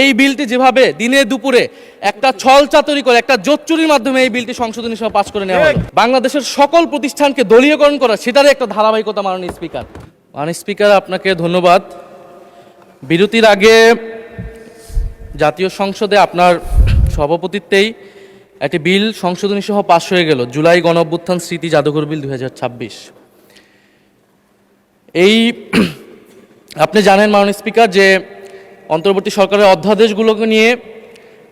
এই বিলটি যেভাবে দিনে দুপুরে একটা ছলচাতুরি করে একটা জোচ্চুরির মাধ্যমে এই বিলটি সংশোধনী সভা পাস করে নেওয়া হলো, বাংলাদেশের সকল প্রতিষ্ঠানকে দলীয়করণ করা, সেটারই একটা ধারাবাহিকতা। মাননীয় স্পিকার আপনাকে ধন্যবাদ। বিরতির আগে জাতীয় সংসদে আপনার সভাপতিত্বেই একটি বিল সংশোধনী সহ পাস হয়ে গেল, জুলাই গণঅভ্যুত্থান স্মৃতি জাদুঘর বিল 2026। এই আপনি জানেন মাননীয় স্পিকার যে অন্তর্বর্তী সরকারের অধ্যাদেশগুলোকে নিয়ে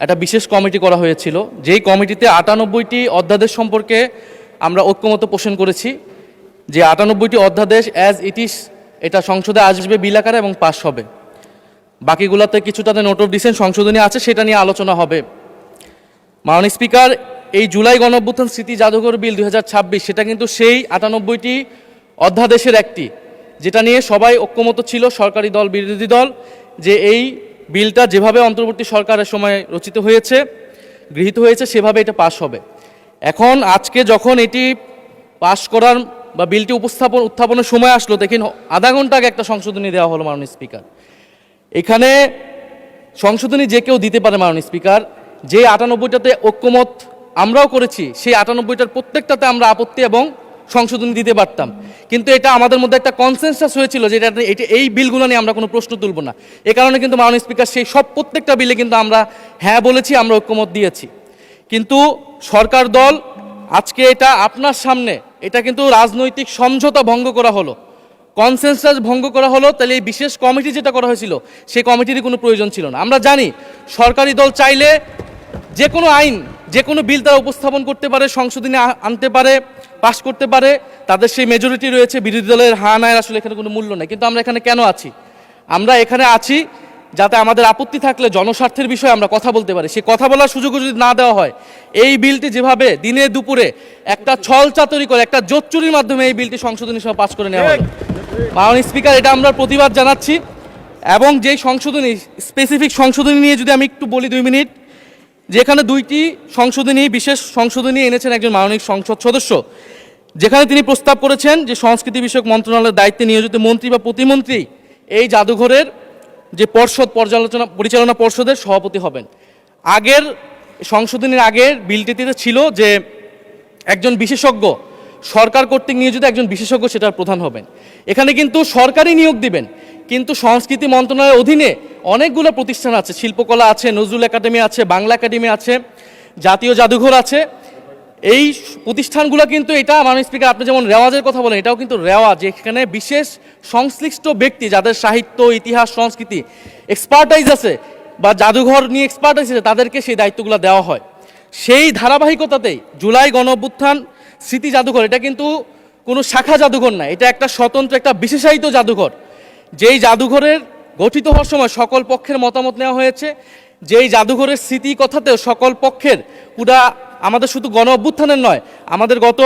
একটা বিশেষ কমিটি করা হয়েছিল, যেই কমিটিতে 98টি অধ্যাদেশ সম্পর্কে আমরা ঐক্যমত পোষণ করেছি যে 98টি অধ্যাদেশ অ্যাজ ইট ইজ এটা সংসদে আসবে বিল আকারে এবং পাস হবে। বাকিগুলোতে কিছু তাদের নোট অফ ডিসেন্ট সংশোধনী আছে, সেটা নিয়ে আলোচনা হবে। মাননীয় স্পিকার, এই জুলাই গণঅভ্যুত্থান স্মৃতি জাদুঘর বিল 2026 সেটা কিন্তু সেই 98টি অধ্যাদেশের একটি, যেটা নিয়ে সবাই ঐক্যমত ছিল, সরকারি দল বিরোধী দল, যে এই বিলটা যেভাবে অন্তর্বর্তী সরকারের সময় রচিত হয়েছে, গৃহীত হয়েছে, সেভাবে এটা পাস হবে। এখন আজকে যখন এটি পাস করার বা বিলটি উত্থাপনের সময় আসলো, দেখেন আধা ঘন্টা আগে একটা সংশোধনী দেওয়া হলো। মাননীয় স্পিকার, এখানে সংশোধনী যে কেউ দিতে পারে। মাননীয় স্পিকার, যে 98টাতে ঐক্যমত আমরাও করেছি, সেই 98টার প্রত্যেকটাতে আমরা আপত্তি এবং সংশোধনী দিতে পারতাম, কিন্তু এটা আমাদের মধ্যে একটা কনসেনসাস হয়েছিল যে এটা এই বিলগুলো নিয়ে আমরা কোনো প্রশ্ন তুলব না। এ কারণে কিন্তু মাননীয় স্পিকার সেই সব প্রত্যেকটা বিলে কিন্তু আমরা হ্যাঁ বলেছি, আমরা ঐক্যমত দিয়েছি। কিন্তু সরকার দল আজকে এটা আপনার সামনে, এটা কিন্তু রাজনৈতিক সমঝোতা ভঙ্গ করা হলো, কনসেনসাস ভঙ্গ করা হলো। তাহলে এই বিশেষ কমিটি যেটা করা হয়েছিল, সেই কমিটিরই কোনো প্রয়োজন ছিল না। আমরা জানি সরকারি দল চাইলে যে কোনো আইন, যে কোনো বিল তারা উপস্থাপন করতে পারে, সংশোধনী আনতে পারে, পাস করতে পারে, তাদের সেই মেজরিটি রয়েছে। বিরোধী দলের হা নায়ের আসলে এখানে কোনো মূল্য নেই। কিন্তু আমরা এখানে কেন আছি? আমরা এখানে আছি যাতে আমাদের আপত্তি থাকলে জনস্বার্থের বিষয়ে আমরা কথা বলতে পারি। সেই কথা বলার সুযোগ যদি না দেওয়া হয়, এই বিলটি যেভাবে দিনে দুপুরে একটা ছলচাতুরি করে একটা জোচ্চুরির মাধ্যমে এই বিলটি সংশোধনী সভা পাস করে নেওয়া হলো। মাননীয় স্পিকার, এটা আমরা প্রতিবাদ জানাচ্ছি। এবং যেই সংশোধনী, স্পেসিফিক সংশোধনী নিয়ে যদি আমি একটু বলি 2 মিনিট, যেখানে 2টি সংশোধনী, বিশেষ সংশোধনী এনেছেন একজন মাননীয় সংসদ সদস্য, যেখানে তিনি প্রস্তাব করেছেন যে সংস্কৃতি বিষয়ক মন্ত্রণালয়ের দায়িত্বে নিয়োজিত মন্ত্রী বা প্রতিমন্ত্রী এই জাদুঘরের যে পরিচালনা পর্ষদের সভাপতি হবেন। আগের সংশোধনীর আগের বিলটিতে ছিল যে একজন বিশেষজ্ঞ, সরকার কর্তৃক নিয়োজিত একজন বিশেষজ্ঞ সেটার প্রধান হবেন। এখানে কিন্তু সরকারই নিয়োগ দিবেন, কিন্তু সংস্কৃতি মন্ত্রণালয়ের অধীনে অনেকগুলো প্রতিষ্ঠান আছে, শিল্পকলা আছে, নজরুল একাডেমি আছে, বাংলা একাডেমি আছে, জাতীয় জাদুঘর আছে। এই প্রতিষ্ঠানগুলো কিন্তু, এটা মাননীয় স্পিকার আপনি যেমন রেওয়াজের কথা বলেন, এটাও কিন্তু রেওয়াজ, এখানে বিশেষ সংশ্লিষ্ট ব্যক্তি যাদের সাহিত্য, ইতিহাস, সংস্কৃতি এক্সপার্টাইজ আছে বা জাদুঘর নিয়ে এক্সপার্টাইজ আছে, তাদেরকে সেই দায়িত্বগুলো দেওয়া হয়। সেই ধারাবাহিকতাতেই জুলাই গণঅভ্যুত্থান স্মৃতি জাদুঘর, এটা কিন্তু কোনো শাখা জাদুঘর না, এটা একটা স্বতন্ত্র, একটা বিশেষায়িত জাদুঘর। যেই জাদুঘরের গঠিত হওয়ার সময় সকল পক্ষের মতামত নেওয়া হয়েছে, যেই জাদুঘরের স্মৃতি কথাতেও সকল পক্ষের, পুরা আমাদের শুধু গণ অভ্যুত্থানের নয়, আমাদের গত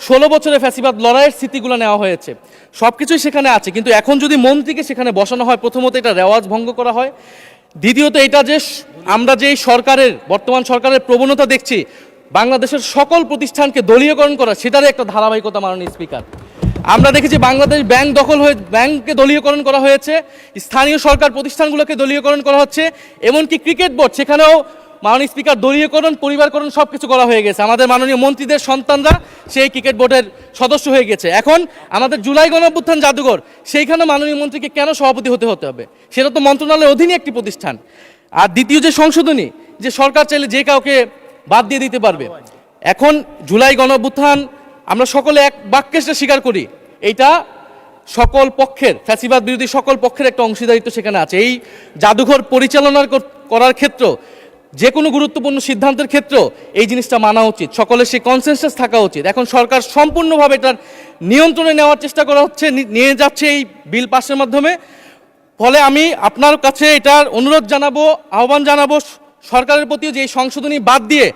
16 বছরের ফ্যাসিবাদ লড়াইয়ের স্মৃতিগুলো নেওয়া হয়েছে, সব কিছুই সেখানে আছে। কিন্তু এখন যদি মন্ত্রীকে সেখানে বসানো হয়, প্রথমত এটা রেওয়াজ ভঙ্গ করা হয়, দ্বিতীয়ত এটা যে আমরা যেই সরকারের, বর্তমান সরকারের প্রবণতা দেখছি বাংলাদেশের সকল প্রতিষ্ঠানকে দলীয়করণ করা, সেটারই একটা ধারাবাহিকতা। মাননীয় স্পিকার, আমরা দেখেছি বাংলাদেশ ব্যাংক দখল হয়ে, ব্যাংককে দলীয়করণ করা হয়েছে, স্থানীয় সরকার প্রতিষ্ঠানগুলোকে দলীয়করণ করা হচ্ছে, এমনকি ক্রিকেট বোর্ড, সেখানেও মাননীয় স্পিকার দলীয়করণ, পরিবারকরণ সব কিছু করা হয়ে গেছে। আমাদের মাননীয় মন্ত্রীদের সন্তানরা সেই ক্রিকেট বোর্ডের সদস্য হয়ে গেছে। এখন আমাদের জুলাই গণঅভ্যুত্থান জাদুঘর, সেইখানে মাননীয় মন্ত্রীকে কেন সভাপতি হতে হবে? সেটা তো মন্ত্রণালয়ের অধীনে একটি প্রতিষ্ঠান। আর দ্বিতীয় যে সংশোধনী, যে সরকার চাইলে যে কাউকে বাদ দিয়ে দিতে পারবে। এখন জুলাই গণঅভ্যুত্থান আমরা সকলে এক বাক্যে স্বীকার করি, এইটা সকল পক্ষের, ফ্যাসিবাদ বিরোধী সকল পক্ষের একটা অংশীদারিত্ব সেখানে আছে। এই জাদুঘর পরিচালনা করার ক্ষেত্র, যে কোনো গুরুত্বপূর্ণ সিদ্ধান্তের ক্ষেত্র এই জিনিসটা মানা উচিত, সকলের সেই কনসেনসাস থাকা উচিত। এখন সরকার সম্পূর্ণভাবে এটার নিয়ন্ত্রণে নেওয়ার চেষ্টা করা হচ্ছে, নিয়ে যাচ্ছে এই বিল পাসের মাধ্যমে। ফলে আমি আপনার কাছে এটার অনুরোধ জানাবো, আহ্বান জানাবো সরকারের প্রতিও, যে এই সংশোধনী বাদ দিয়ে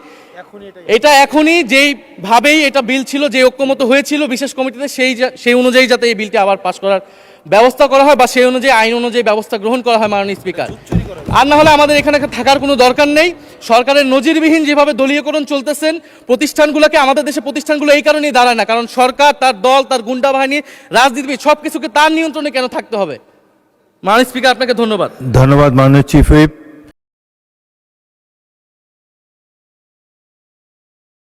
এটা এখনই যেইভাবেই এটা বিল ছিল, যে ঐক্যমত হয়েছিল বিশেষ কমিটিতে, সেই অনুযায়ী যাতে এই বিলটি আবার পাস করার ব্যবস্থা করা হয়, বা সেই অনুযায়ী আইন অনুযায়ী ব্যবস্থা গ্রহণ করা হয় মাননীয় স্পিকার। আর না হলে আমাদের এখানে থাকার কোনো দরকার নেই। সরকারের নজিরবিহীন যেভাবে দলীয়করণ চলতেছেন প্রতিষ্ঠানগুলোকে, আমাদের দেশে প্রতিষ্ঠানগুলো এই কারণেই দাঁড়ায় না, কারণ সরকার, তার দল, তার গুন্ডা বাহিনী, রাজনীতিবিদ সব কিছুকে তার নিয়ন্ত্রণে কেন থাকতে হবে? মাননীয় স্পিকার, আপনাকে ধন্যবাদ। ধন্যবাদ মাননীয় চিফ হুইপ।